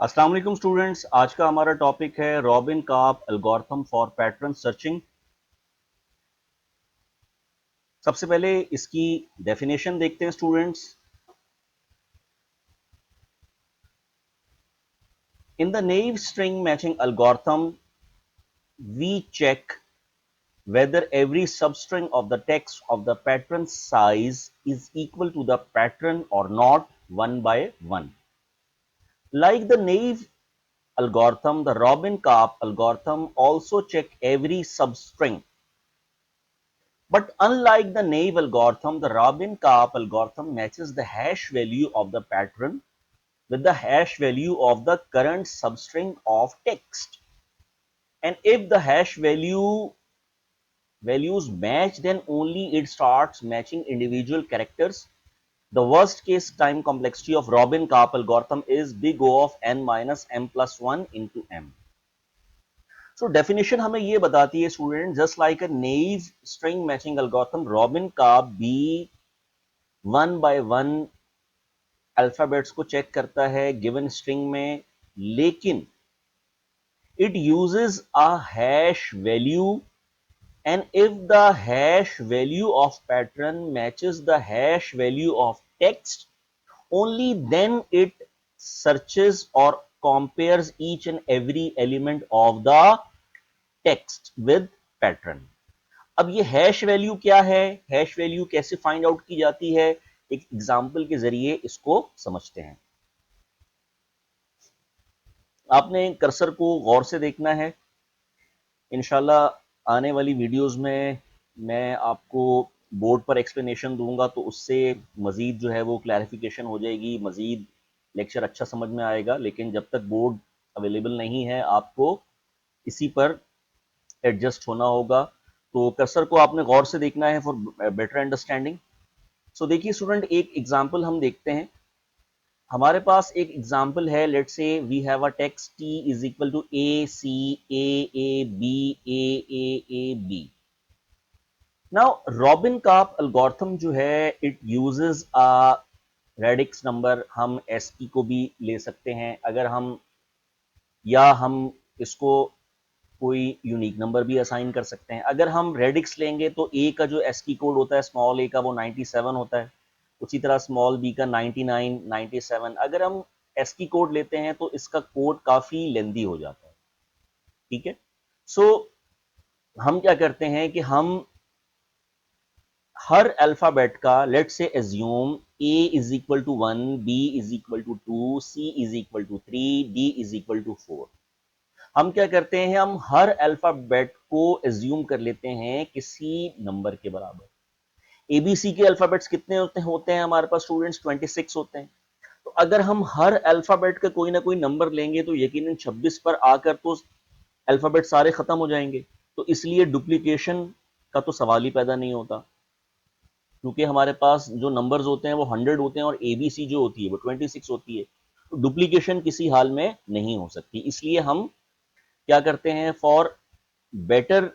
अस्सलाम वालेकुम स्टूडेंट्स, आज का हमारा टॉपिक है robin Karp algorithm for pattern searching. सबसे पहले इसकी डेफिनेशन देखते हैं students. In the naive string matching algorithm we check whether every substring of the text of the pattern size is equal to the pattern or not, one by one. Like the naive algorithm, the Robin Karp algorithm also check every substring. But unlike the naive algorithm, the Robin-Karp algorithm matches the hash value of the pattern with the hash value of the current substring of text. And if the hash values match, then only it starts matching individual characters. The worst case time complexity of Robin-Karp algorithm is big O of n minus m plus 1 into m. So definition हमें ये बताती है student, just like a naive string matching algorithm, Robin-Karp भी one by one alphabets को check करता है given string में, लेकिन it uses a hash value and if the hash value of pattern matches the hash value of text, only then it searches और compares each and every element of the text with pattern. अब ये hash value क्या है, hash value कैसे find out की जाती है, एक एग्जाम्पल के जरिए इसको समझते हैं। आपने कर्सर को गौर से देखना है। इंशाल्लाह आने वाली वीडियोस में मैं आपको बोर्ड पर एक्सप्लेनेशन दूंगा, तो उससे मजीद जो है वो क्लैरिफिकेशन हो जाएगी, मजीद लेक्चर अच्छा समझ में आएगा। लेकिन जब तक बोर्ड अवेलेबल नहीं है, आपको इसी पर एडजस्ट होना होगा। तो कर्सर को आपने गौर से देखना है फॉर बेटर अंडरस्टैंडिंग। सो देखिए स्टूडेंट, एक एग्जाम्पल हम देखते हैं। हमारे पास एक एग्जाम्पल है, let's say we have a text t is equal to a c a b a b। Now Rabin Karp algorithm जो है, it uses a radix number. हम एसकी को भी ले सकते हैं अगर हम, या हम इसको कोई यूनिक नंबर भी असाइन कर सकते हैं। अगर हम रेडिक्स लेंगे तो ए का जो एसकी कोड होता है, स्मॉल ए का, वो 97 होता है। उसी तरह स्मॉल बी का 99, 97। अगर हम एसकी कोड लेते हैं तो इसका कोड काफी लेंदी हो जाता है। ठीक है, सो हम क्या करते हैं कि हम हर अल्फाबेट का, let say assume A is equal to 1, B is equal to 2, C is equal to 3, D is equal to 4। हम क्या करते हैं, हम हर अल्फाबेट को एज्यूम कर लेते हैं किसी नंबर के बराबर। एबीसी के अल्फाबेट्स कितने होते हैं हमारे पास स्टूडेंट्स? 26 होते हैं। तो अगर हम हर अल्फाबेट का कोई ना कोई नंबर लेंगे तो यकीनन 26 पर आकर तो अल्फाबेट सारे खत्म हो जाएंगे। तो इसलिए डुप्लीकेशन का तो सवाल ही पैदा नहीं होता, क्योंकि हमारे पास जो नंबर्स होते हैं वो 100 होते हैं और एबीसी जो होती है वो 26 होती है। तो डुप्लीकेशन किसी हाल में नहीं हो सकती। इसलिए हम क्या करते हैं, for better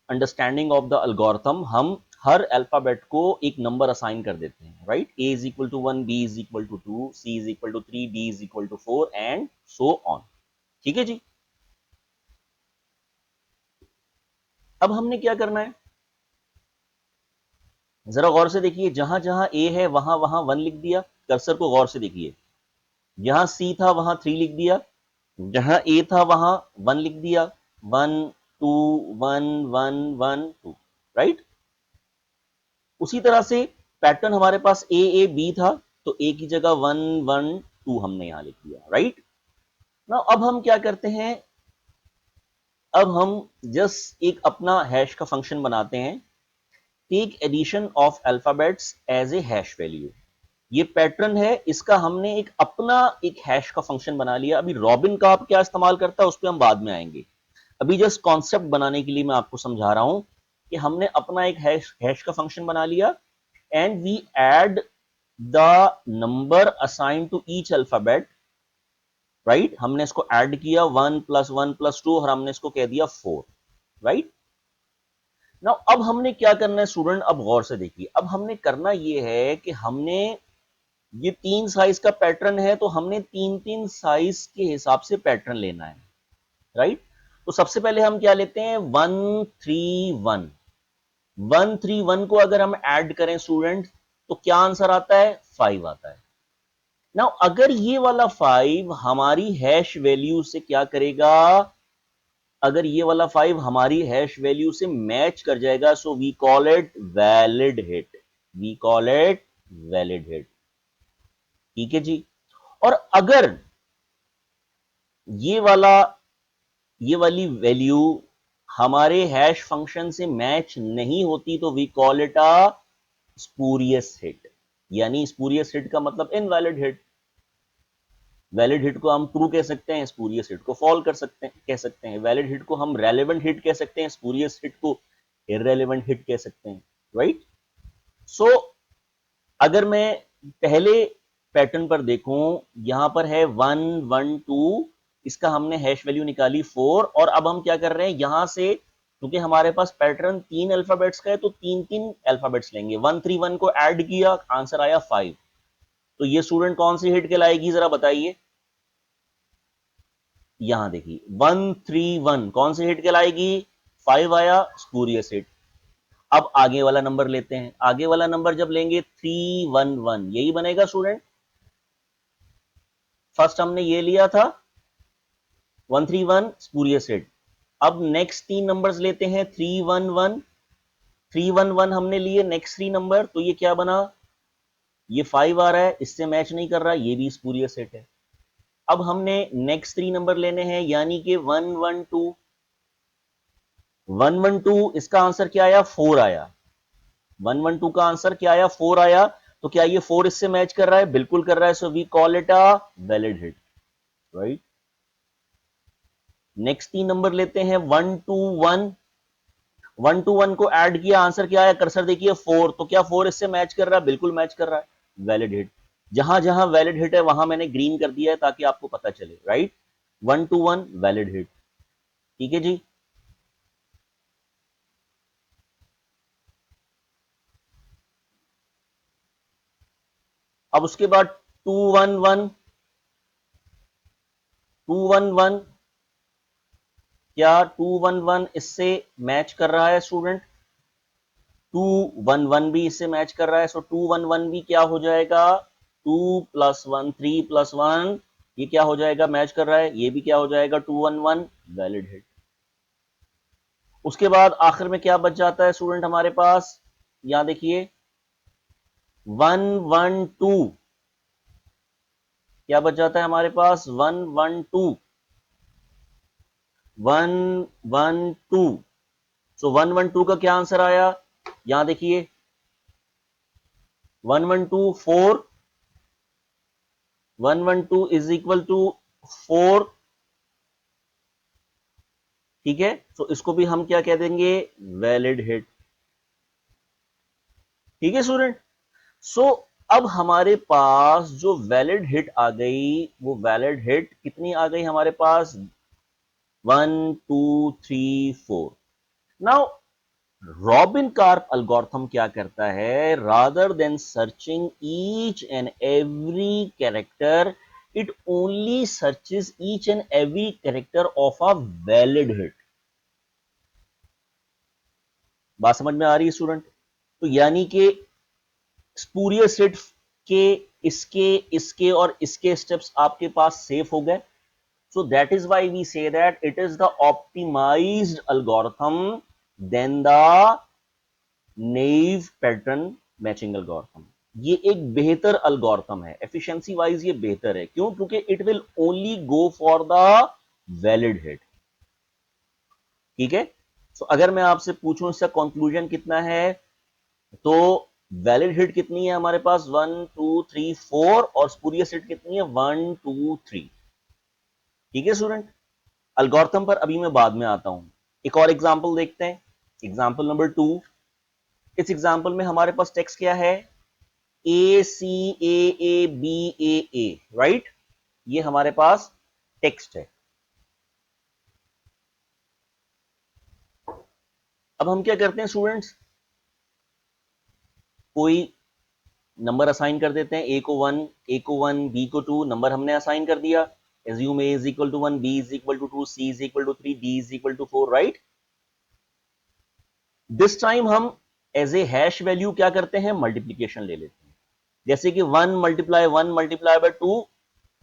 understanding of the algorithm, हम हर अल्फाबेट को एक नंबर असाइन कर देते हैं। Right, A is equal to 1, B is equal to 2, C is equal to 3, D is equal to 4 and so on. ठीक है जी। अब हमने क्या करना है, जरा गौर से देखिए। जहां जहां ए है वहां वहां 1 लिख दिया। कर्सर को गौर से देखिए, जहां सी था वहां 3 लिख दिया, जहां ए था वहां 1 लिख दिया। 1 2 1 1 1 2। राइट, उसी तरह से पैटर्न हमारे पास ए ए बी था, तो ए की जगह 1 1 2 हमने यहां लिख दिया। राइट ना, अब हम क्या करते हैं, अब हम जस्ट एक अपना हैश का फंक्शन बनाते हैं। Take addition of alphabets as a hash value. ये पैटर्न है, इसका हमने एक अपना एक हैश का फंक्शन बना लिया। अभी रॉबिन का आप क्या इस्तेमाल करता है उस पर हम बाद में आएंगे। अभी जस्ट कॉन्सेप्ट बनाने के लिए मैं आपको समझा रहा हूं कि हमने अपना एक हैश का फंक्शन बना लिया and we add the number assign to each alphabet. Right, हमने इसको ऐड किया 1 + 1 + 2 और हमने इसको कह दिया 4। राइट नाउ, अब हमने क्या करना है स्टूडेंट, अब गौर से देखिए। अब हमने करना यह है कि हमने ये 3 साइज का पैटर्न है, तो हमने 3-3 साइज के हिसाब से पैटर्न लेना है, राइट। तो सबसे पहले हम क्या लेते हैं, 131। 131 को अगर हम ऐड करें स्टूडेंट, तो क्या आंसर आता है, 5 आता है। नाउ अगर ये वाला 5 हमारी हैश वैल्यू से क्या करेगा, अगर ये वाला 5 हमारी हैश वैल्यू से मैच कर जाएगा, so we call it valid hit, we call it valid hit. ठीक है जी। और अगर ये वाला ये वाली वैल्यू हमारे हैश फंक्शन से मैच नहीं होती, तो we call it a spurious hit. यानी स्पूरियस हिट का मतलब इनवैलिड हिट। वैलिड हिट को हम ट्रू कह सकते हैं, स्पूरियस हिट को फॉल कर सकते हैं, कह सकते हैं। वैलिड हिट को हम रेलेवेंट हिट कह सकते हैं, स्पूरियस हिट को इररेलेवेंट हिट कह सकते हैं, राइट। सो अगर मैं पहले पैटर्न पर देखूं, यहां पर है 112, इसका हमने हैश वैल्यू निकाली 4, और अब हम क्या कर रहे हैं, यहां से क्योंकि हमारे पास पैटर्न 3 अल्फाबेट्स का है, तो 3-3 अल्फाबेट्स लेंगे। 131 को ऐड किया, आंसर आया 5। तो ये स्टूडेंट कौन सी हिट कहलाएगी, जरा बताइए। यहां देखिए 131 कौन सी हिट कहलाएगी, 5 आया, स्पूरियस हिट। अब आगे वाला नंबर लेते हैं, आगे वाला नंबर जब लेंगे 311, यही बनेगा स्टूडेंट। फर्स्ट हमने ये लिया था 131 स्पूरियस हिट। अब नेक्स्ट 3 नंबर्स लेते हैं, 311, 311 हमने लिए नेक्स्ट 3 नंबर, तो ये क्या बना, ये 5 आ रहा है, इससे मैच नहीं कर रहा, ये भी स्पूरियस हिट है। अब हमने नेक्स्ट 3 नंबर लेने हैं, यानी कि 112, 112 इसका आंसर क्या आया, 4 आया। 112 का आंसर क्या आया, 4 आया। तो क्या ये 4 इससे मैच कर रहा है, बिल्कुल कर रहा है, so we call it a valid hit, right. Next 3 number लेते हैं, 121, 121 को ऐड किया, आंसर क्या आया, कर्सर देखिए 4, तो क्या 4 इससे मैच कर रहा है, बिल्कुल मैच कर रहा है, वैलिड हिट। जहां जहां वैलिड हिट है वहां मैंने ग्रीन कर दिया है ताकि आपको पता चले, राइट। 121 valid hit. ठीक है जी। अब उसके बाद 211, 211, क्या 211 इससे मैच कर रहा है स्टूडेंट, 211 भी इससे मैच कर रहा है, सो 211 भी क्या हो जाएगा, 2+1 3+1, ये क्या हो जाएगा, मैच कर रहा है, ये भी क्या हो जाएगा, 211 वैलिड हिट। उसके बाद आखिर में क्या बच जाता है स्टूडेंट हमारे पास, यहां देखिए 112, क्या बच जाता है हमारे पास, 112, 112। सो 112 का क्या आंसर आया, यहां देखिए 112 4, 112 इज इक्वल टू 4। ठीक है, तो इसको भी हम क्या कह देंगे, वैलिड हिट। ठीक है स्टूडेंट। सो अब हमारे पास जो वैलिड हिट आ गई, वो वैलिड हिट कितनी आ गई हमारे पास, 1 2 3 4। नाउ रॉबिन कार्प अल्गोरिथम क्या करता है, rather than searching each and every character, it only searches each and every character of a valid hit. बात समझ में आ रही है स्टूडेंट। तो यानी कि स्पूरियस हिट के इसके इसके और इसके स्टेप्स आपके पास सेफ हो गए। So that is why we say that it is the optimized algorithm then the naive pattern matching algorithm. ये एक बेहतर एल्गोरिथम है, एफिशिएंसी वाइज ये बेहतर है, क्यों, क्योंकि it will only go for the valid hit. ठीक है। तो अगर मैं आपसे पूछूं इसका कंक्लूजन कितना है, तो वैलिड हिट कितनी है हमारे पास, 1 2 3 4, और स्पूरियस हिट कितनी है, 1 2 3। ठीक है स्टूडेंट। अल्गोरिथम पर अभी मैं बाद में आता हूं। एक और एग्जांपल देखते हैं, एग्जांपल नंबर 2। इस एग्जांपल में हमारे पास टेक्स्ट क्या है, ACAABAA, राइट। ये हमारे पास टेक्स्ट है। अब हम क्या करते हैं स्टूडेंट्स, कोई नंबर असाइन कर देते हैं, ए को 1, बी को 2, नंबर हमने असाइन कर दिया। Assume A is equal to 1, B is equal to 2, C is equal to 3, D is equal to 4, right. This time हम एज ए हैश वैल्यू क्या करते हैं, मल्टीप्लीकेशन ले लेते हैं। जैसे कि 1 × 1 × 2,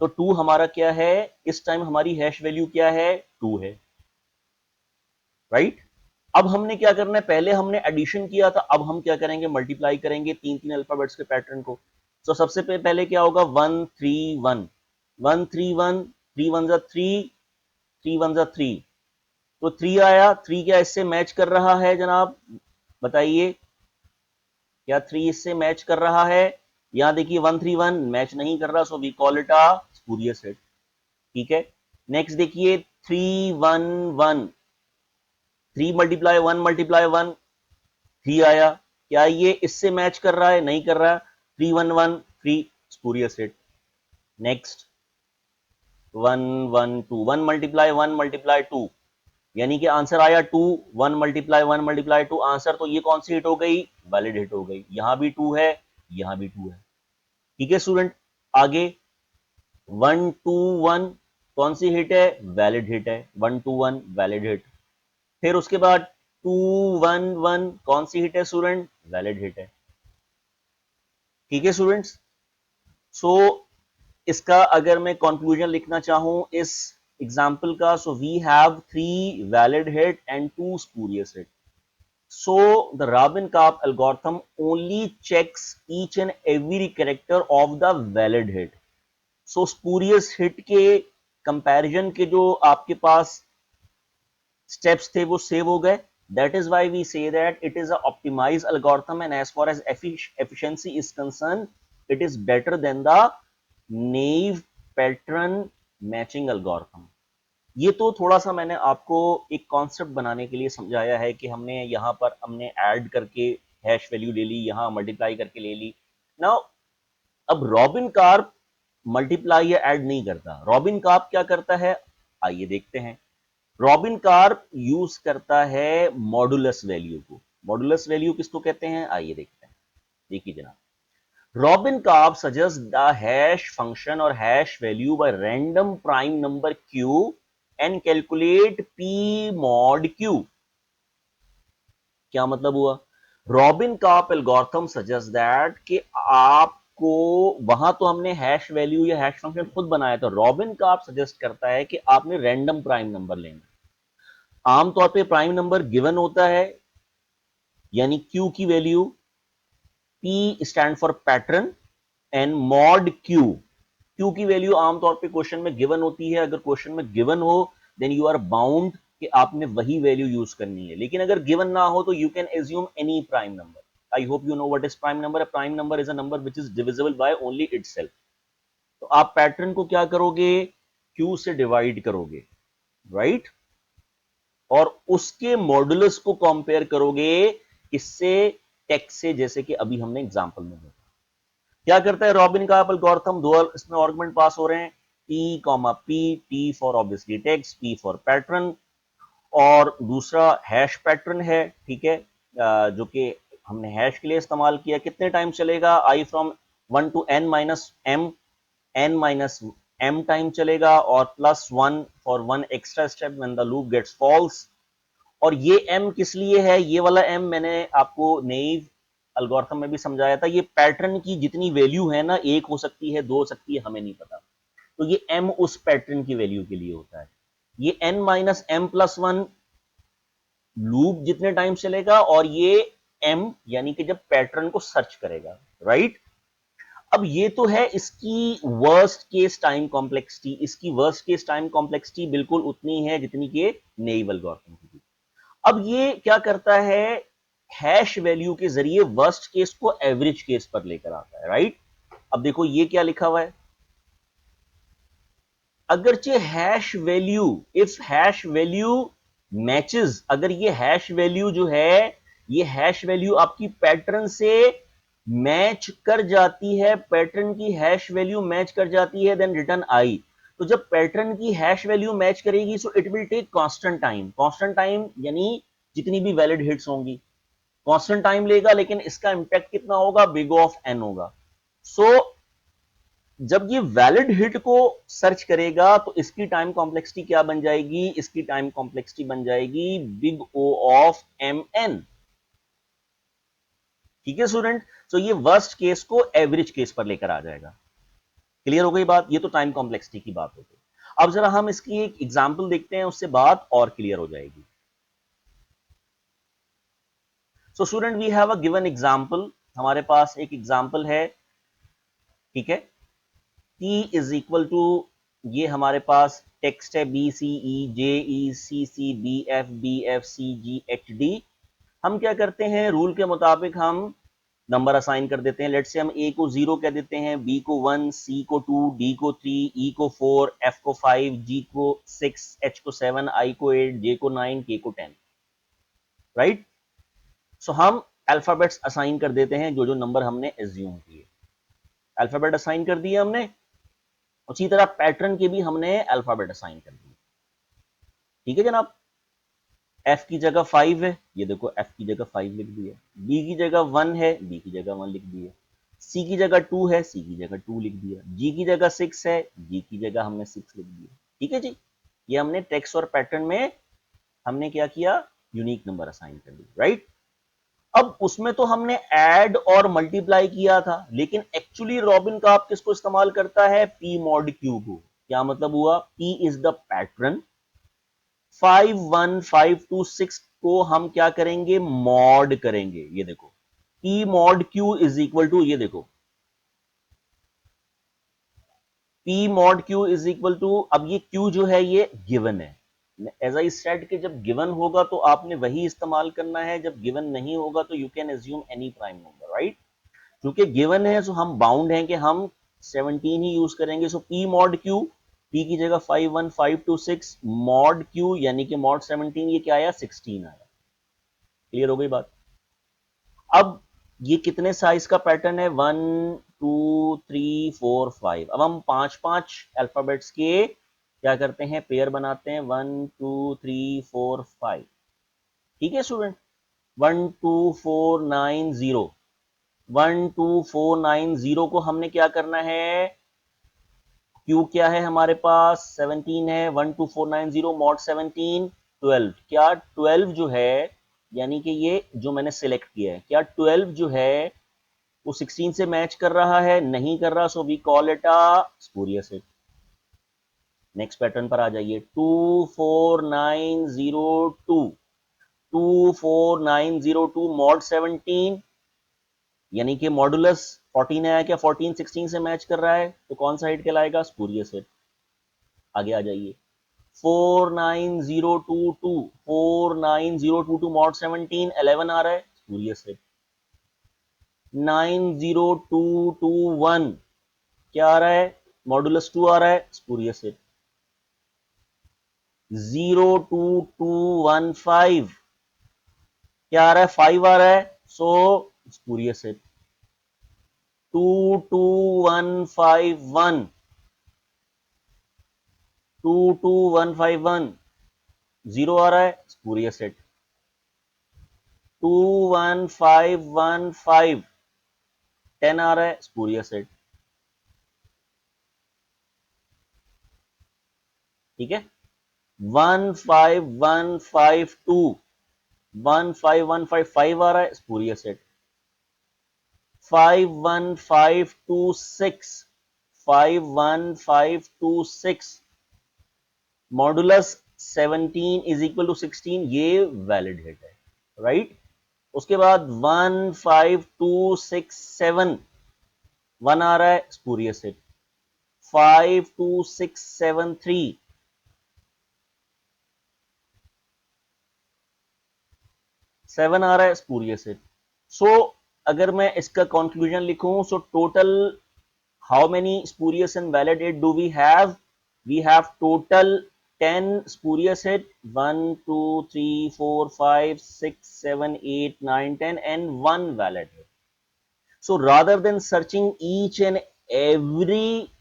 तो 2 हमारा क्या है, इस टाइम हमारी हैश वैल्यू क्या है, 2 है, राइट। अब हमने क्या करना है, पहले हमने एडिशन किया था, अब हम क्या करेंगे, मल्टीप्लाई करेंगे तीन तीन अल्फाबेट्स के पैटर्न को। तो सबसे पहले क्या होगा, 1 3 1, 1 3 1, 3 1 3, 3 1 3, तो 3 आया। 3 क्या इससे मैच कर रहा है जनाब, बताइए, क्या 3 इससे मैच कर रहा है? यहां देखिए 1 3 1 मैच नहीं कर रहा, so we call it a spurious hit, ठीक है। नेक्स्ट देखिए 3 1 1, 3 × 1 × 1, 3 आया। क्या ये इससे मैच कर रहा है? नहीं कर रहा। 3 1 1 3, स्पूरियस हिट। नेक्स्ट 1 1 2, 1 × 1 × 2, यानी कि आंसर आया 2। 1 × 1 × 2 आंसर, तो ये कौन सी हिट हो गई, वैलिड हिट हो गई। यहां भी 2 है, यहां भी 2 है, ठीक है स्टूडेंट। आगे 1 2 1, कौन सी हिट है, वैलिड हिट है, 1 2 1 वैलिड हिट। फिर उसके बाद 2 1 1, कौन सी हिट है स्टूडेंट, वैलिड हिट है, ठीक है स्टूडेंट्स। सो इसका अगर मैं कंक्लूजन लिखना चाहूं इस एग्जाम्पल का, so we have 3 valid hit and 2 spurious hit. So the Rabin-Karp algorithm only checks each and every character of the valid hit. So spurious hit के comparison के जो आपके पास steps थे वो save हो गए. That is why we say that it is a optimized algorithm, and as far as efficiency is concerned, it is better than the naive pattern matching algorithm. ये तो थोड़ा सा मैंने आपको एक कॉन्सेप्ट बनाने के लिए समझाया है कि हमने यहाँ पर हमने ऐड करके हैश वैल्यू ले ली, यहाँ मल्टीप्लाई करके ले ली। नाउ अब रॉबिन कार्प मल्टीप्लाई या ऐड नहीं करता। रॉबिन कार्प क्या करता है, आइए देखते हैं। रॉबिन कार्प यूज करता है मॉडुलस वैल्यू को। मॉडुलस वैल्यू किसको कहते हैं, आइए देखते हैं। देखिए जनाब, Robin Karp suggests the hash function or hash value by random prime number q and calculate p mod q. क्या मतलब हुआ? Robin Karp algorithm suggests that कि आपको वहां तो हमने हैश वैल्यू या हैश फंक्शन खुद बनाया था। Robin Karp सजेस्ट करता है कि आपने रैंडम प्राइम नंबर लेना। आमतौर पे प्राइम नंबर गिवन होता है, यानी q की value, p stand for pattern and mod q। Q की वैल्यू आमतौर पे क्वेश्चन में गिवन होती है। अगर क्वेश्चन में गिवन हो देन यू आर बाउंड कि आपने वही वैल्यू यूज करनी है। लेकिन अगर गिवन ना हो तो you can assume any prime number. I hope you know what is prime number. Prime number is a number which is divisible by only itself. तो आप पैटर्न को क्या करोगे, क्यू से डिवाइड करोगे, राइट, और उसके मॉडुलस को कंपेयर करोगे किससे, टेक्स्ट से, जैसे कि अभी हमने एग्जांपल में देखा। क्या करता है रॉबिन का एल्गोरिथम, दो इसमें आर्गुमेंट पास हो रहे हैं, T comma P, T for obviously text, P for pattern, और दूसरा हैश पैटर्न है, ठीक है, जो कि हमने हैश के लिए इस्तेमाल किया। कितने टाइम चलेगा, i from 1 to n minus m, n minus m time चलेगा, और +1 for 1 extra step when the loop gets false. और ये m किस लिए है, ये वाला m मैंने आपको नेइव एल्गोरिथम में भी समझाया था। ये पैटर्न की जितनी वैल्यू है ना, एक हो सकती है, दो हो सकती है, हमें नहीं पता। तो ये m उस पैटर्न की वैल्यू के लिए होता है। ये n minus m plus 1 loop जितने टाइम चलेगा, और ये m यानी कि जब पैटर्न को सर्च करेगा, राइट। अब ये तो है इसकी वर्स्ट केस टाइम कॉम्प्लेक्सिटी। इसकी वर्स्ट केस टाइम कॉम्प्लेक्सिटी बिल्कुल उतनी है जितनी कि नेइव एल्गोरिथम की। अब ये क्या करता है, हैश वैल्यू के जरिए वर्स्ट केस को एवरेज केस पर लेकर आता है, राइट। अब देखो ये क्या लिखा हुआ है, अगरचे hash value, if hash value matches, अगर ये हैश वैल्यू जो है, ये हैश वैल्यू आपकी पैटर्न से मैच कर जाती है, पैटर्न की हैश वैल्यू मैच कर जाती है, देन रिटर्न आई। तो जब पैटर्न की हैश वैल्यू मैच करेगी, so it will take constant time. Constant time यानी जितनी भी वैलिड हिट्स होंगी कांस्टेंट टाइम लेगा, लेकिन इसका इंपैक्ट कितना होगा, बिग ऑफ एन होगा। सो जब ये वैलिड हिट को सर्च करेगा तो इसकी टाइम कॉम्प्लेक्सिटी क्या बन जाएगी? इसकी टाइम कॉम्प्लेक्सिटी बन जाएगी big O of M N. ठीक है स्टूडेंट, तो ये वर्स्ट केस को एवरेज केस पर लेकर आ जाएगा। क्लियर हो गई बात? ये तो टाइम कॉम्प्लेक्सिटी की बात हो गई। अब जरा हम इसकी एक एग्जांपल देखते हैं, उससे बात और क्लियर हो जाएगी। So student we have a given example, हमारे पास एक एग्जांपल है। ठीक है, T इज इक्वल टू, ये हमारे पास टेक्स्ट है, B C E J E C C B F C G H D. हम क्या करते हैं, रूल के मुताबिक हम नंबर असाइन कर देते हैं। लेट से हम ए को 0 कह देते हैं, बी को 1, सी को 2, डी को 3, ई को 4, एफ को 5, जी को 6, एच को 7, आई को 8, जे को 9, के को 10। राइट, सो हम अल्फाबेट्स असाइन कर देते हैं जो जो नंबर हमने एज्यूम किए। अल्फाबेट असाइन कर दिए हमने, उसी तरह पैटर्न के भी हमने अल्फाबेट असाइन कर दिए। ठीक है जनाब, एफ की जगह 5 है, ये देखो एफ की जगह 5 लिख दी है। बी की जगह 1 है, बी की जगह 1 लिख दी है। सी की जगह 2 है, सी की जगह 2 लिख दिया। जी की जगह 6 है, जी की जगह हमने 6 लिख दिया। ठीक है जी, ये हमने टेक्स्ट और पैटर्न में हमने क्या किया, यूनिक नंबर असाइन कर दिया। राइट, अब उसमें तो हमने ऐड और मल्टीप्लाई किया था, लेकिन एक्चुअली रॉबिन का आप किसको इस्तेमाल करता है, पी मॉड क्यू को। क्या मतलब हुआ, पी इज द पैटर्न, 51526 को हम क्या करेंगे, मॉड करेंगे। ये देखो P mod Q is equal to, ये देखो P mod Q is equal to, अब ये क्यू जो है ये गिवन है। एज आई सेड कि जब गिवन होगा तो आपने वही इस्तेमाल करना है, जब गिवन नहीं होगा तो you can assume any prime number. Right, क्योंकि गिवन है सो हम बाउंड हैं कि हम 17 ही यूज करेंगे। सो पी मॉड क्यू, पी की जगह 51526, मॉड क्यू यानी कि मॉड 17, ये क्या आया, 16 आया। क्लियर हो गई बात? अब ये कितने साइज का पैटर्न है, 1 2 3 4 5। अब हम पांच पांच अल्फाबेट्स के क्या करते हैं, पेयर बनाते हैं, 1 2 3 4 5। ठीक है स्टूडेंट, 1 2 4 9 0, 1 2 4 9 0 को हमने क्या करना है, क्यू क्या है हमारे पास, 17 है, 1 2 4 9 0 मॉड 17, 12। क्या 12 जो है, यानी कि ये जो मैंने सिलेक्ट किया है, क्या 12 जो है वो 16 से मैच कर रहा है, नहीं कर रहा, so we call it a spurious hit. Next pattern पर आ जाइए, 2 4 9 0 2, 2 4 9 0 2 मॉड 17, यानी कि मॉडुलस 14 आया, क्या 14 16 से मैच कर रहा है, तो कौन सा हिट कहलाएगा, स्पूरियस हिट। आगे आ जाइए, 4 9 0 2 2, 4 9 0 2 2 मॉड 17, 11 आ रहा है, स्पूरियस हिट। 9 0 2 2 1 क्या आ रहा है, मॉडुलस 2 आ रहा है, स्पूरियस हिट। 0 2 2 1 5 क्या आ रहा है, 5 आ रहा है, सो स्पूरियस हिट। 2 2 1 5 1, 2 2 1 5 1 0 आ रहा है, स्पूरियस हिट। 2 1 5 1 5 10 आ रहा है, स्पूरियस हिट। ठीक है, 1 5 1 5 2, 1 5 1 5 5 आ रहा है, spurious hit. 5 1 5 2 6, 5 1 5 2 6 modulus 17 is equal to 16, ये वैलिड हिट है। राइट, उसके बाद 1 5 2 6 7 1 आ रहा है, स्पूरियस हिट। 5 2 6 7 3 7 आ रहा है, स्पूरियस हिट। सो अगर मैं इसका कंक्लूजन लिखूं, so total how many spurious and valid hit do we have? We have total 10 spurious hit, 1 2 3 4 5 6 7 8 9 10, and 1 valid hit. So rather than searching each and every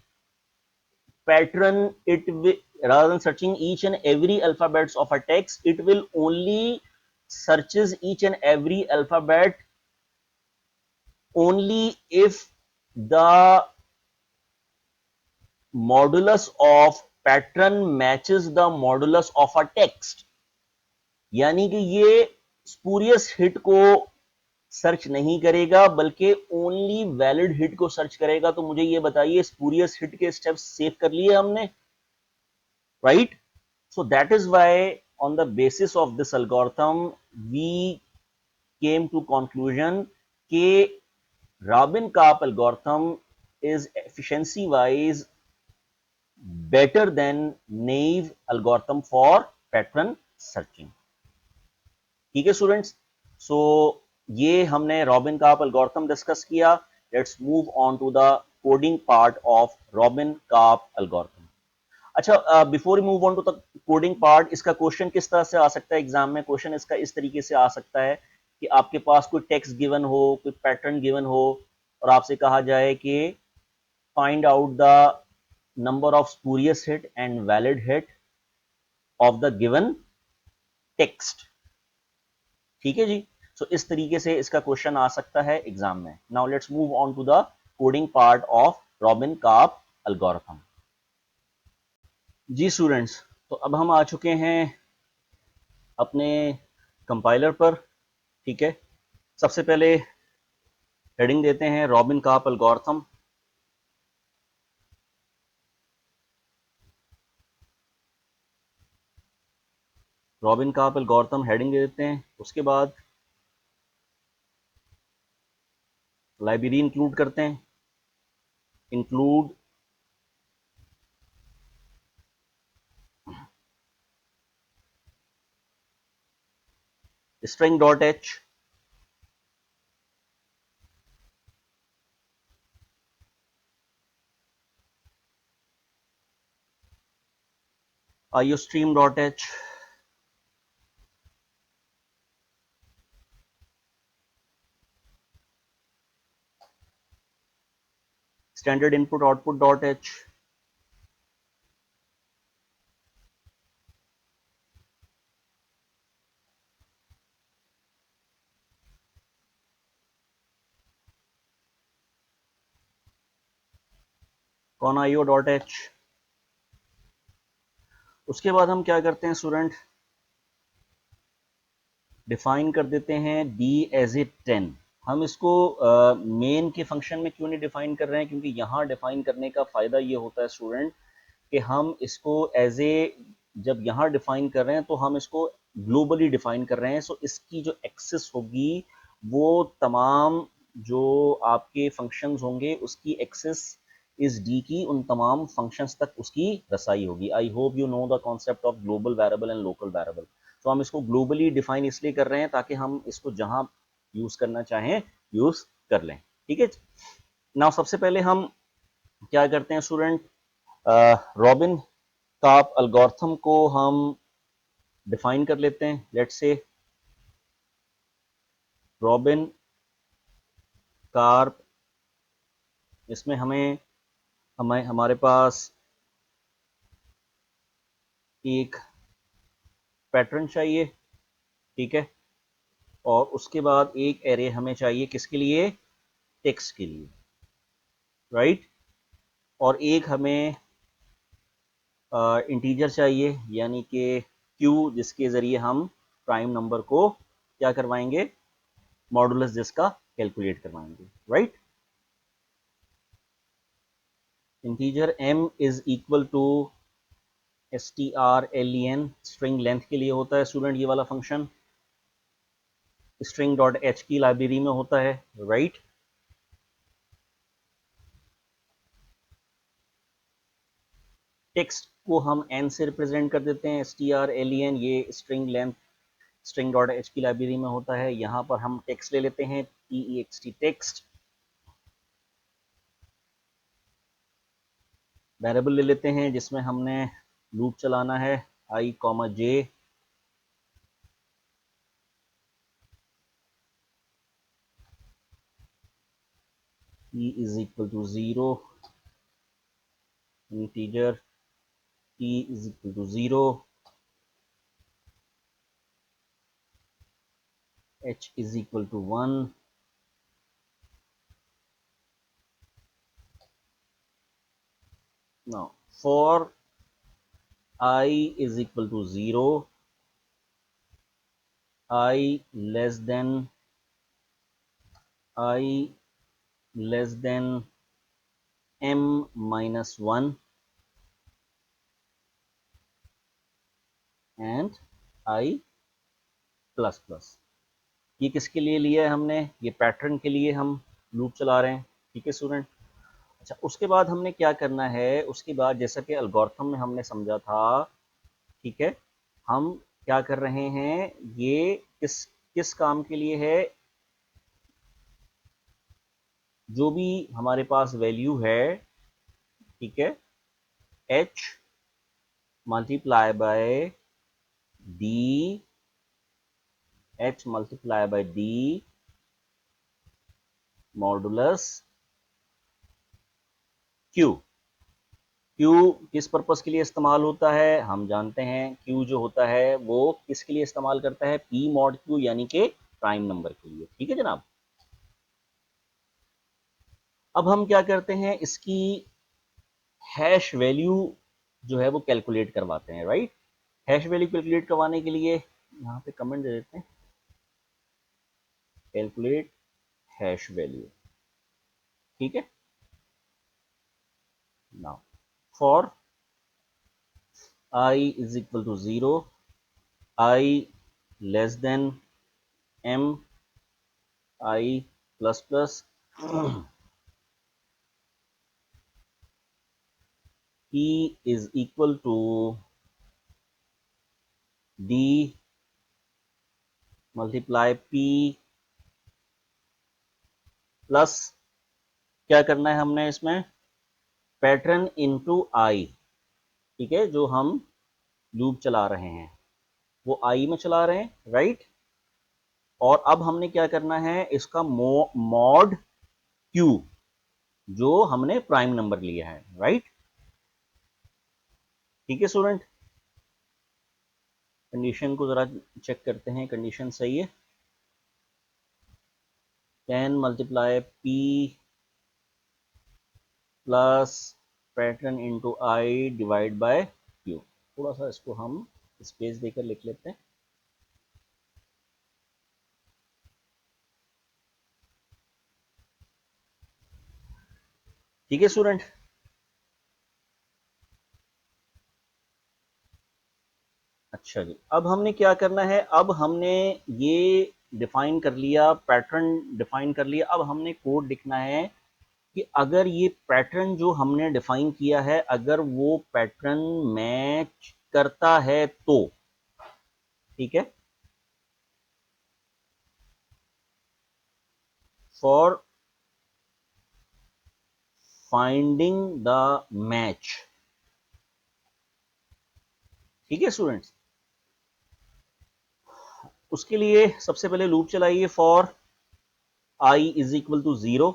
pattern, it will, rather than searching each and every alphabets of a text, it will only searches each and every alphabet only if the modulus of pattern matches the modulus of a text, यानी कि ये spurious hit को search नहीं करेगा बल्कि only valid hit को search करेगा। तो मुझे ये बताइए स्पूरियस हिट के स्टेप्स सेव कर लिए हमने, right? So that is why on the basis of this algorithm we came to conclusion कि Rabin-Karp algorithm is efficiency wise better than naive algorithm for pattern searching। ठीक है students, so ये हमने Robin Karp algorithm discuss किया। Let's move on to the coding part of robin Karp algorithm. अच्छा, before move on to the coding part, इसका question किस तरह से आ सकता है एग्जाम में? क्वेश्चन इसका इस तरीके से आ सकता है कि आपके पास कोई टेक्स्ट गिवन हो, कोई पैटर्न गिवन हो, और आपसे कहा जाए कि find out the number of spurious hit and valid hit of the given text. ठीक है जी, सो इस तरीके से इसका क्वेश्चन आ सकता है एग्जाम में। Now let's move on to the coding part of robin Karp algorithm. जी स्टूडेंट्स, तो अब हम आ चुके हैं अपने कंपाइलर पर। ठीक है, सबसे पहले हेडिंग देते हैं robin Karp algorithm. Robin Karp algorithm heading दे देते हैं। उसके बाद लाइब्रेरी इंक्लूड करते हैं, include string dot h, iostream dot h, standard input output dot h, con IO dot h. उसके बाद हम क्या करते हैं स्टूडेंट, डिफाइन कर देते हैं डी एज ए 10। हम इसको मेन के फंक्शन में क्यों नहीं डिफाइन कर रहे हैं? क्योंकि यहाँ डिफाइन करने का फायदा ये होता है स्टूडेंट कि हम इसको एज ए, जब यहाँ डिफाइन कर रहे हैं तो हम इसको ग्लोबली डिफाइन कर रहे हैं। सो इसकी जो एक्सेस होगी वो तमाम जो आपके फंक्शंस होंगे उसकी एक्सेस इस डी की उन तमाम फंक्शंस तक उसकी रसाई होगी। I hope you know the concept of global variable and local variable. तो हम इसको ग्लोबली डिफाइन इसलिए कर रहे हैं ताकि हम इसको जहां यूज करना चाहें यूज कर लें। ठीक है, नाउ सबसे पहले हम क्या करते हैं स्टूडेंट, रॉबिन कार्प एल्गोरिथम को हम डिफाइन कर लेते हैं। लेट्स से रॉबिन कार्प, इसमें हमें हमारे पास एक पैटर्न चाहिए। ठीक है, और उसके बाद एक एरे हमें चाहिए किसके लिए? टेक्स्ट के लिए, राइट? और एक हमें इंटीजर चाहिए यानी कि क्यू, जिसके ज़रिए हम प्राइम नंबर को क्या करवाएंगे? मॉडुलस जिसका कैलकुलेट करवाएंगे, right? Integer m is equal to strlen, string length के लिए होता है स्टूडेंट ये वाला फंक्शन, स्ट्रिंग डॉट एच की लाइब्रेरी में होता है, राइट? टेक्स्ट को हम n से रिप्रेजेंट कर देते हैं, strlen, ये string length string dot H की लाइब्रेरी में होता है। यहाँ पर हम टेक्स्ट ले लेते हैं, text टेक्स्ट, वेरिएबल ले लेते हैं जिसमें हमने लूप चलाना है i, j, t is equal to 0, integer t is equal to 0, h is equal to 1, now for I is equal to 0, I less than m minus 1 and I plus plus. ये किसके लिए लिया है हमने? ये pattern के लिए हम लूप चला रहे हैं। ठीक है स्टूडेंट। अच्छा, उसके बाद हमने क्या करना है? उसके बाद जैसा कि एल्गोरिथम में हमने समझा था, ठीक है, हम क्या कर रहे हैं? ये किस किस काम के लिए है? जो भी हमारे पास वैल्यू है, ठीक है, h multiply by d, h multiply by d modulus q। Q किस पर्पस के लिए इस्तेमाल होता है? हम जानते हैं Q जो होता है वो किसके लिए इस्तेमाल करता है? P मॉड Q, यानी कि प्राइम नंबर के लिए। ठीक है जनाब। अब हम क्या करते हैं? इसकी हैश वैल्यू जो है वो कैलकुलेट करवाते हैं, राइट। हैश वैल्यू कैलकुलेट करवाने के लिए यहाँ पे कमेंट दे देते हैं, कैलकुलेट हैश वैल्यू। ठीक है। Now for I is equal to 0, I less than m, I plus plus P is equal to D multiply P plus, क्या करना है हमने इसमें? Pattern into I। ठीक है, जो हम लूप चला रहे हैं वो I में चला रहे हैं, राइट। और अब हमने क्या करना है? इसका मॉड Q, जो हमने प्राइम नंबर लिया है, राइट। ठीक है स्टूडेंट। कंडीशन को जरा चेक करते हैं, कंडीशन सही है। 10 multiply P plus pattern into I divide by Q. थोड़ा सा इसको हम स्पेस देकर लिख लेते हैं। ठीक है स्टूडेंट। अच्छा जी, अब हमने क्या करना है? अब हमने ये डिफाइन कर लिया, पैटर्न डिफाइन कर लिया। अब हमने कोड लिखना है कि अगर ये पैटर्न जो हमने डिफाइन किया है, अगर वो पैटर्न मैच करता है तो, ठीक है, फॉर फाइंडिंग द मैच। ठीक है स्टूडेंट्स। उसके लिए सबसे पहले लूप चलाइए, for i is equal to 0।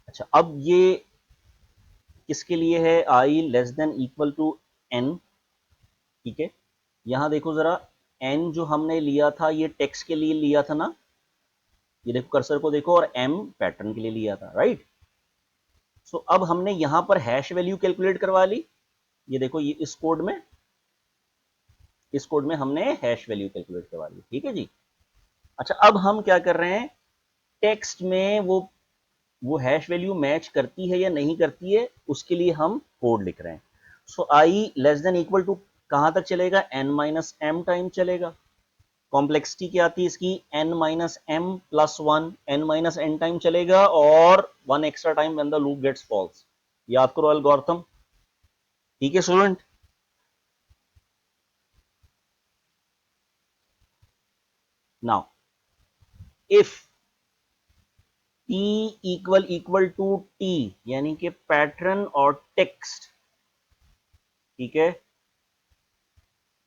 अच्छा, अब ये किसके लिए है? I less than equal to n. ठीक है, यहां देखो जरा, एन जो हमने लिया था ये टेक्स्ट के लिए लिया था ना, ये देखो कर्सर को देखो, और एम पैटर्न के लिए लिया था, राइट। सो अब हमने यहां पर हैश वैल्यू कैलकुलेट करवा ली। ये देखो, ये इस कोड में हमने हैश वैल्यू कैलकुलेट करवा ली। ठीक है जी। अच्छा, अब हम क्या कर रहे हैं? टेक्स्ट में वो हैश वैल्यू मैच करती है या नहीं करती है, उसके लिए हम कोड लिख रहे हैं। So I less than equal to कहां तक चलेगा? एन माइनस एम टाइम चलेगा। कॉम्प्लेक्सिटी क्या थी इसकी? N minus M plus one, N minus N time चलेगा और one extra time when the loop gets false. याद करो एल्गोरिथम। ठीक है student. Now if T equal equal to T, यानी कि पैटर्न और टेक्स्ट, ठीक है,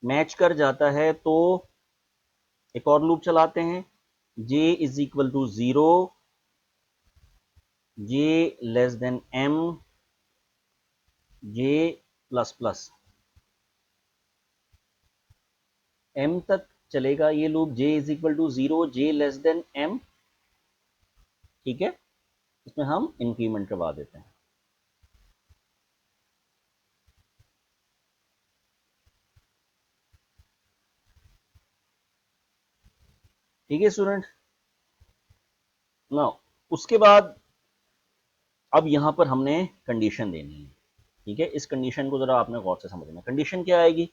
मैच कर जाता है, तो एक और लूप चलाते हैं। j is equal to 0, j less than m, j plus plus. m तक चलेगा ये loop, j is equal to 0, j less than m। ठीक है, इसमें हम इंक्रीमेंट करवा देते हैं। ठीक है स्टूडेंट। ना उसके बाद अब यहां पर हमने कंडीशन देनी है। ठीक है, इस कंडीशन को जरा आपने गौर से समझना। कंडीशन क्या आएगी?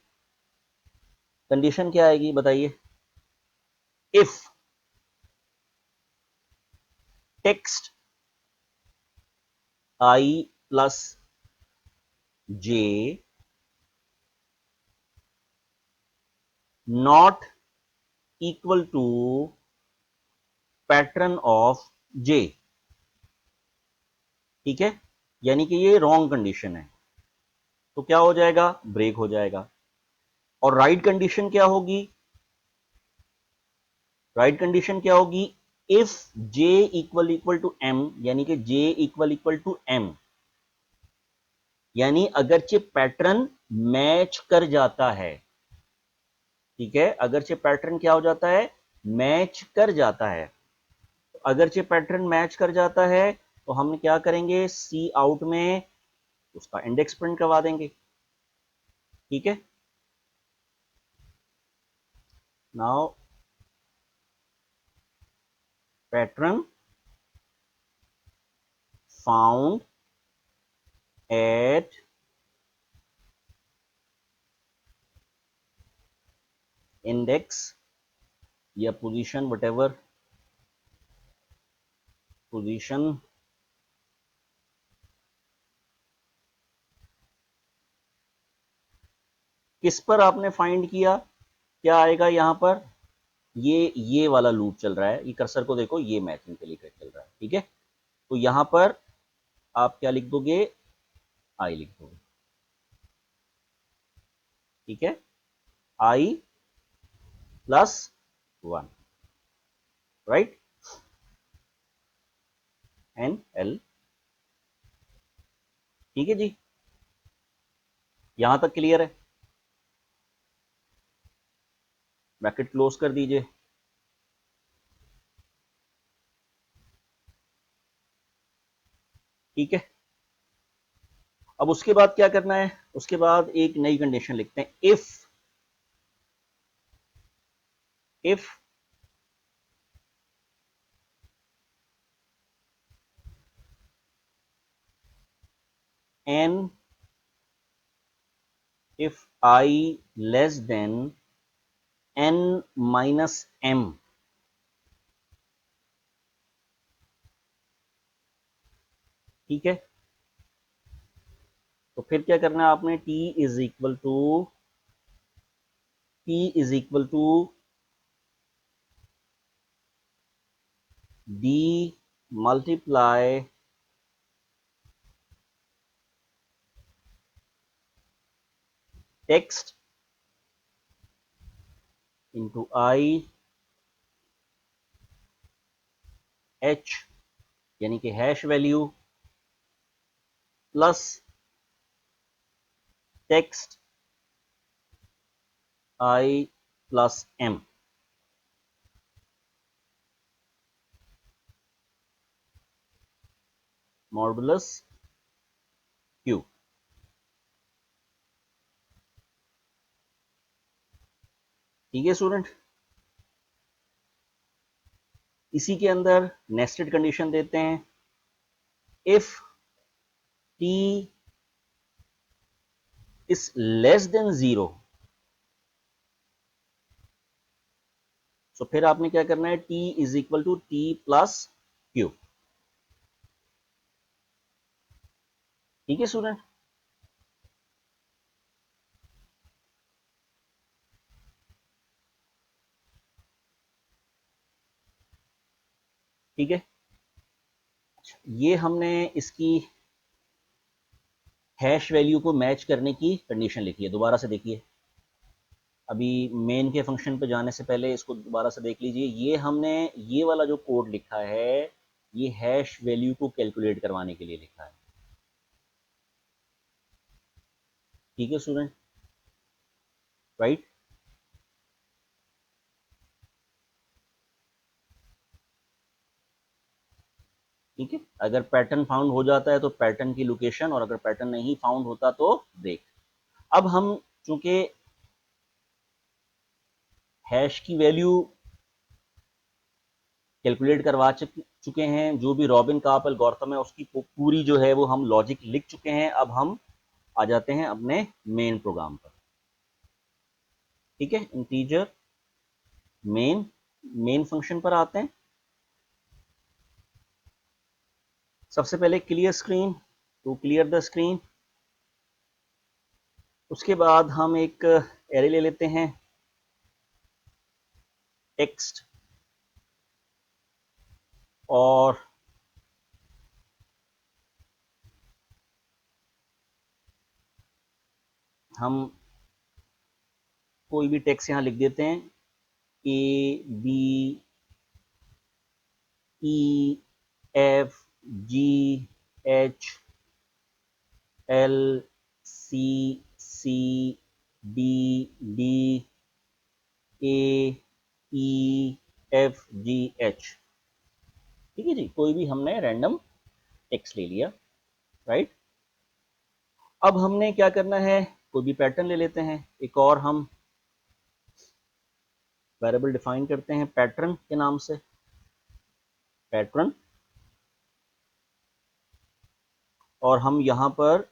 कंडीशन क्या आएगी बताइए? If text I plus j not equal to pattern of j. ठीक है, यानी कि ये रॉन्ग कंडीशन है, तो क्या हो जाएगा? ब्रेक हो जाएगा। और राइट कंडीशन क्या होगी? राइट कंडीशन क्या होगी? If J equal equal to M, यानी कि J equal equal to M, यानी अगरचे पैटर्न मैच कर जाता है। ठीक है, अगरचे पैटर्न क्या हो जाता है? मैच कर जाता है। तो अगरचे पैटर्न मैच कर जाता है तो हम क्या करेंगे? सी आउट में उसका इंडेक्स प्रिंट करवा देंगे। ठीक है, now pattern found at index या पोजीशन, वटेवर पोजीशन किस पर आपने फाइंड किया? क्या आएगा यहां पर? ये वाला लूप चल रहा है, ये कर्सर को देखो, ये मैचिंग के लिए चल रहा है। ठीक है, तो यहां पर आप क्या लिख दोगे? आई लिख दोगे। ठीक है, i plus one, right, n l. ठीक है जी, यहां तक क्लियर है? ब्रैकेट क्लोज कर दीजिए। ठीक है, अब उसके बाद क्या करना है? उसके बाद एक नई कंडीशन लिखते हैं। If N, if I less than n minus m। ठीक है, तो फिर क्या करना है आपने? t is equal to d multiply text into I h, यानी कि हैश वैल्यू, प्लस टेक्स्ट आई प्लस m मॉडुलस q। ठीक है स्टूडेंट, इसी के अंदर नेस्टेड कंडीशन देते हैं। If t is less than zero, तो फिर आपने क्या करना है? t is equal to T plus Q. ठीक है स्टूडेंट, ठीक है। ये हमने इसकी हैश वैल्यू को मैच करने की कंडीशन लिखी है। दोबारा से देखिए, अभी मेन के फंक्शन पे जाने से पहले इसको दोबारा से देख लीजिए। ये हमने ये वाला जो कोड लिखा है, ये हैश वैल्यू को कैलकुलेट करवाने के लिए लिखा है। ठीक है स्टूडेंट, राइट। ठीक है, अगर पैटर्न फाउंड हो जाता है तो पैटर्न की लोकेशन, और अगर पैटर्न नहीं फाउंड होता तो ब्रेक। अब हम चूंकि हैश की वैल्यू कैलकुलेट करवा चुके हैं। जो भी रॉबिन कार्प एल्गोरिथम है उसकी पूरी जो है वो हम लॉजिक लिख चुके हैं। अब हम आ जाते हैं अपने मेन प्रोग्राम पर। ठीक है, इंटीजर मेन फंक्शन पर आते हैं। सबसे पहले clear screen, to clear the screen. उसके बाद हम एक एरे ले लेते हैं टेक्स्ट, और हम कोई भी टेक्स्ट यहां लिख देते हैं, A B E F G H L C C D D A E F G H. ठीक है जी, कोई भी हमने रैंडम टेक्स्ट ले लिया, राइट। अब हमने क्या करना है, कोई भी पैटर्न ले लेते हैं। एक और हम वेरिएबल डिफाइन करते हैं पैटर्न के नाम से, पैटर्न। और हम यहाँ पर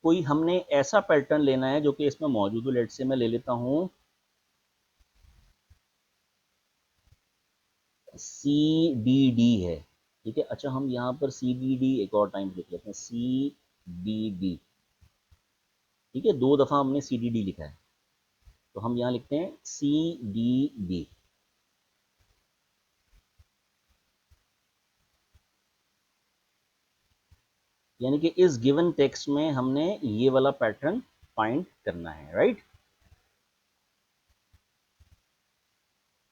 कोई हमने ऐसा पैटर्न लेना है जो कि इसमें मौजूद हो। लेट से मैं ले लेता हूँ सी डी डी है। ठीक है, अच्छा हम यहाँ पर सी डी डी एक और टाइम लिख लेते हैं, सी डी डी। ठीक है, 2 दफा हमने सी डी डी लिखा है, तो हम यहाँ लिखते हैं सी डी डी। यानी कि इस गिवन टेक्स्ट में हमने ये वाला पैटर्न फाइंड करना है, राइट।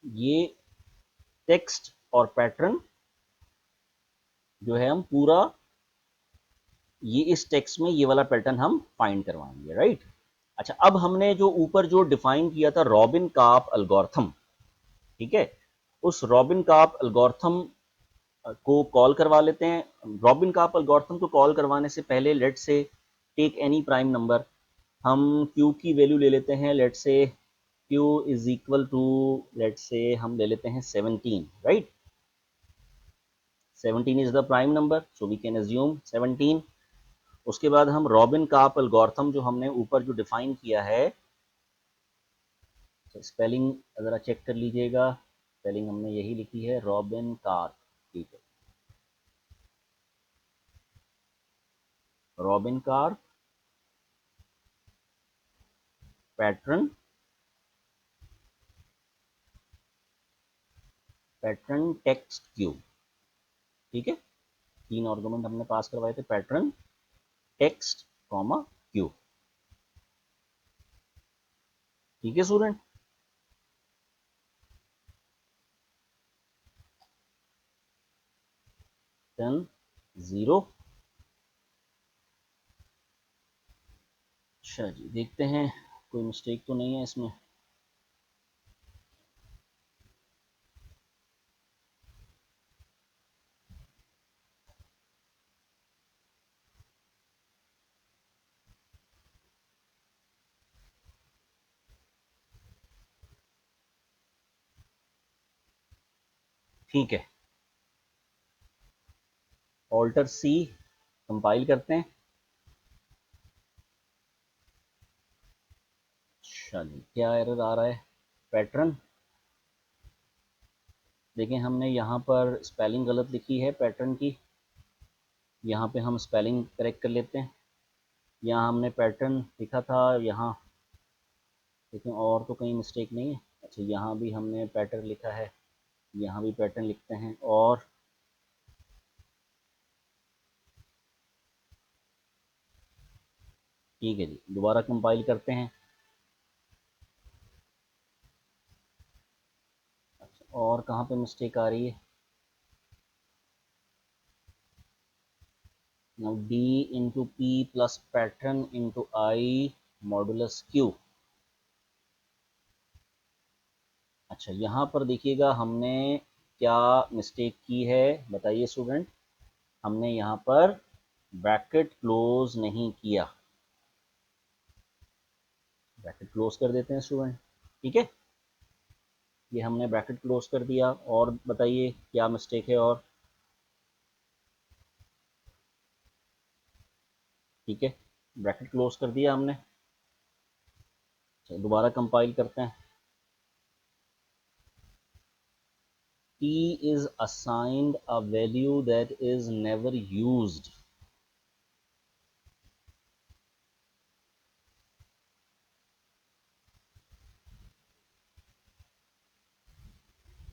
ये टेक्स्ट और पैटर्न जो है हम पूरा ये इस टेक्स्ट में ये वाला पैटर्न हम फाइंड करवाएंगे, राइट। अच्छा, अब हमने जो ऊपर जो डिफाइन किया था रॉबिन कार्प एल्गोरिथम, ठीक है, उस रॉबिन कार्प एल्गोरिथम को कॉल करवा लेते हैं। रॉबिन कार्प एल्गोरिथम को कॉल करवाने से पहले let say take any prime number, हम q की वैल्यू ले लेते हैं। Let say q is equal to, let say हम ले लेते हैं 17, right. 17 is the prime number, so we can assume 17। उसके बाद हम रॉबिन कार्प एल्गोरिथम जो हमने ऊपर जो डिफाइन किया है, स्पेलिंग ज़रा चेक कर लीजिएगा, स्पेलिंग हमने यही लिखी है रॉबिन कार्प। ठीक है, robin carp pattern, pattern text Q. ठीक है, 3 आर्गुमेंट हमने पास करवाए थे, पैटर्न टेक्स्ट कॉमा क्यू। ठीक है स्टूडेंट, 10 0। अच्छा जी, देखते हैं कोई मिस्टेक तो नहीं है इसमें। ठीक है, ऑल्टर सी कंपाइल करते हैं। अच्छा जी, क्या एरर आ रहा है, पैटर्न देखें, हमने यहाँ पर स्पेलिंग गलत लिखी है पैटर्न की। यहाँ पे हम स्पेलिंग करेक्ट कर लेते हैं। यहाँ हमने पैटर्न लिखा था, यहाँ लेकिन और तो कहीं मिस्टेक नहीं है। अच्छा, यहाँ भी हमने पैटर्न लिखा है, यहाँ भी पैटर्न लिखते हैं। और ठीक है जी, दोबारा कंपाइल करते हैं। अच्छा, और कहाँ पे मिस्टेक आ रही है, now d into p plus pattern into I modulus q। अच्छा, यहाँ पर देखिएगा हमने क्या मिस्टेक की है, बताइए स्टूडेंट। हमने यहाँ पर ब्रैकेट क्लोज नहीं किया, ब्रैकेट क्लोज कर देते हैं स्टूडेंट। ठीक है, ये हमने ब्रैकेट क्लोज कर दिया। और बताइए क्या मिस्टेक है। और ठीक है, ब्रैकेट क्लोज कर दिया हमने। चलो दोबारा कंपाइल करते हैं। T is assigned a value that is never used।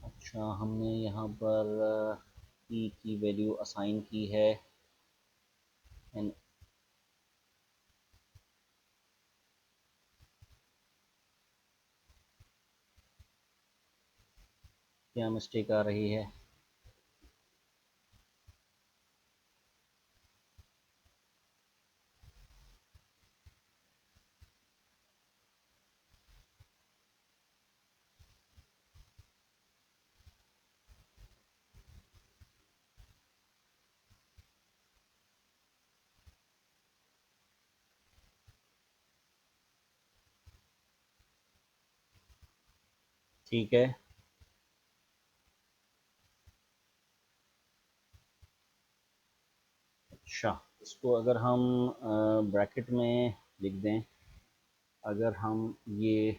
अच्छा, हमने यहाँ पर T की वैल्यू असाइन की है एंड क्या मिस्टेक आ रही है। ठीक है। अच्छा, इसको अगर हम ब्रैकेट में लिख दें, अगर हम ये,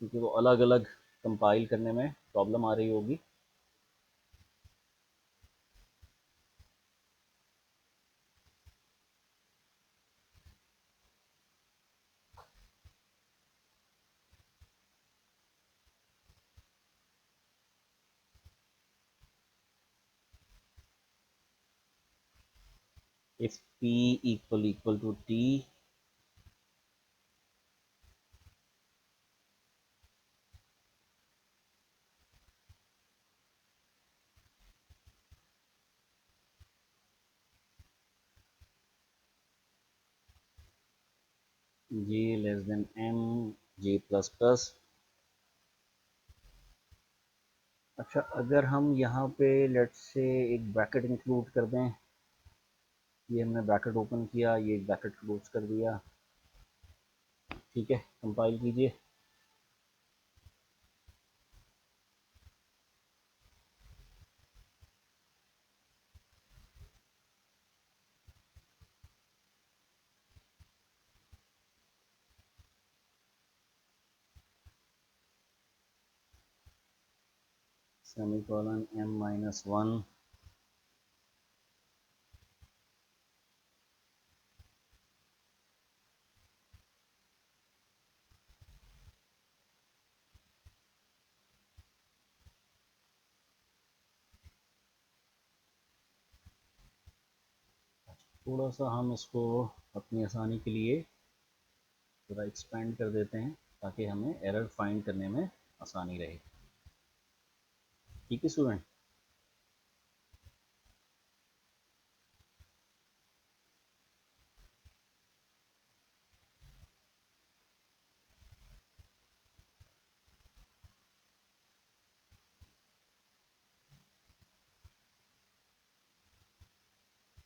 क्योंकि वो अलग अलग कंपाइल करने में प्रॉब्लम आ रही होगी। If P equal to T, J less than M, J plus plus. अच्छा, अगर हम यहाँ पे लेट्स से एक ब्रैकेट इंक्लूड कर दें, ये हमने ब्रैकेट ओपन किया, ये ब्रैकेट क्लोज कर दिया। ठीक है, कंपाइल कीजिए। Semicolon M-1। थोड़ा सा हम इसको अपनी आसानी के लिए थोड़ा एक्सपेंड कर देते हैं ताकि हमें एरर फाइंड करने में आसानी रहे। ठीक है student.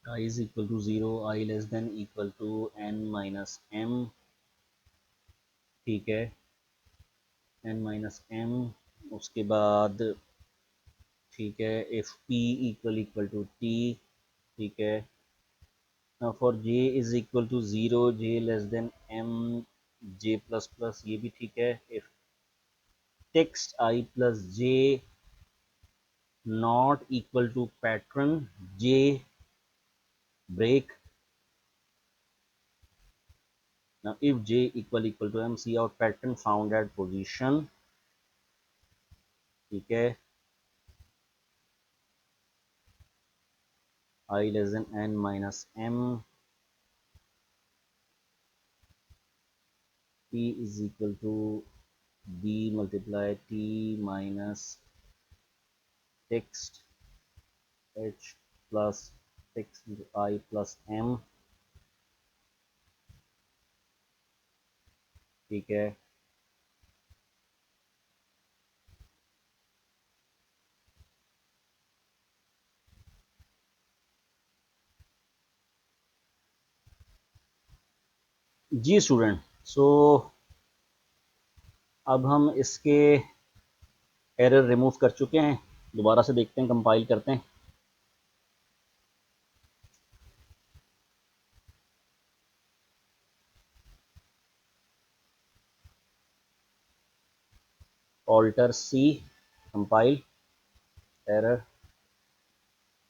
I is equal to 0, I less than equal to n minus m। ठीक है, n माइनस m। उसके बाद ठीक है, if p equal to t। ठीक है, for j is equal to 0, j less than m, j plus plus, ये भी ठीक है। If text I plus j not equal to pattern, j break। now if j equal to m, see out pattern found at position। ठीक है, I less than n minus m, p is equal to b multiply t minus text h plus text into I plus m। ठीक है, जी student. सो अब हम इसके error remove कर चुके हैं, दोबारा से देखते हैं, कंपाइल करते हैं। ऑल्टर सी, कंपाइल, एरर,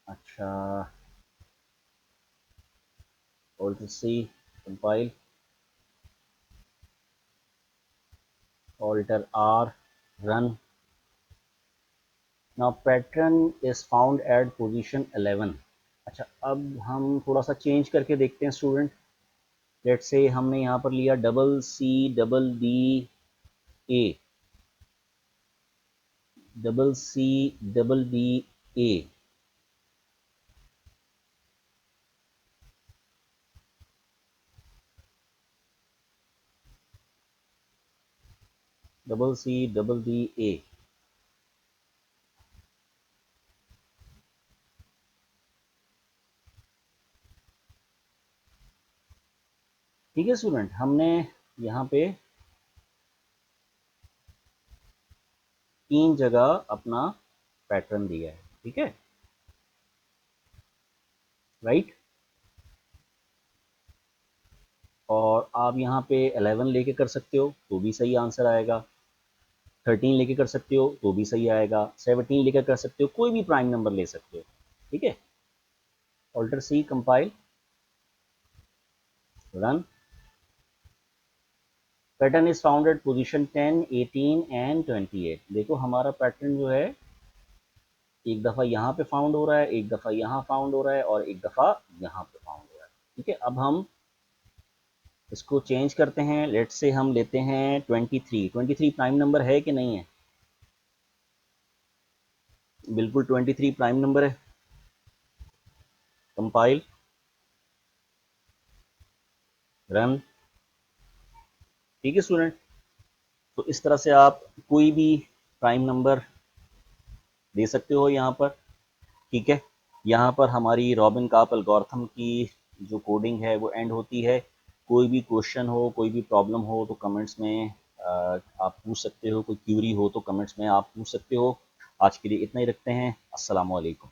अच्छा, alter C, compile, alter R, run. Now pattern is found at position 11। अच्छा, अब हम थोड़ा सा चेंज करके देखते हैं स्टूडेंट। लेट्स से हमने यहाँ पर लिया double C double D A, double C double D A, double C double D A. ठीक है स्टूडेंट, हमने यहाँ पे 3 जगह अपना पैटर्न दिया है, ठीक है, राइट। और आप यहाँ पे 11 लेके कर सकते हो तो भी सही आंसर आएगा, 13 लेके कर सकते हो तो भी सही आएगा, 17 लेके कर सकते हो, कोई भी प्राइम नंबर ले सकते हो, ठीक है। Alter C, compile, run. Pattern is found at position 10, 18 and 28। देखो हमारा पैटर्न जो है एक दफ़ा यहाँ पे फाउंड हो रहा है, एक दफ़ा यहाँ फाउंड हो रहा है और एक दफ़ा यहाँ पे फाउंड हो रहा है, ठीक है। अब हम इसको चेंज करते हैं। लेट्स से हम लेते हैं 23। 23 प्राइम नंबर है कि नहीं है? बिल्कुल 23 प्राइम नंबर है। Compile, run. ठीक है स्टूडेंट, तो इस तरह से आप कोई भी प्राइम नंबर दे सकते हो यहाँ पर, ठीक है। यहाँ पर हमारी रॉबिन कार्प एल्गोरिथम की जो कोडिंग है वो एंड होती है। कोई भी क्वेश्चन हो, कोई भी प्रॉब्लम हो तो कमेंट्स में आप पूछ सकते हो, कोई क्यूरी हो तो कमेंट्स में आप पूछ सकते हो। आज के लिए इतना ही रखते हैं। अस्सलाम वालेकुम।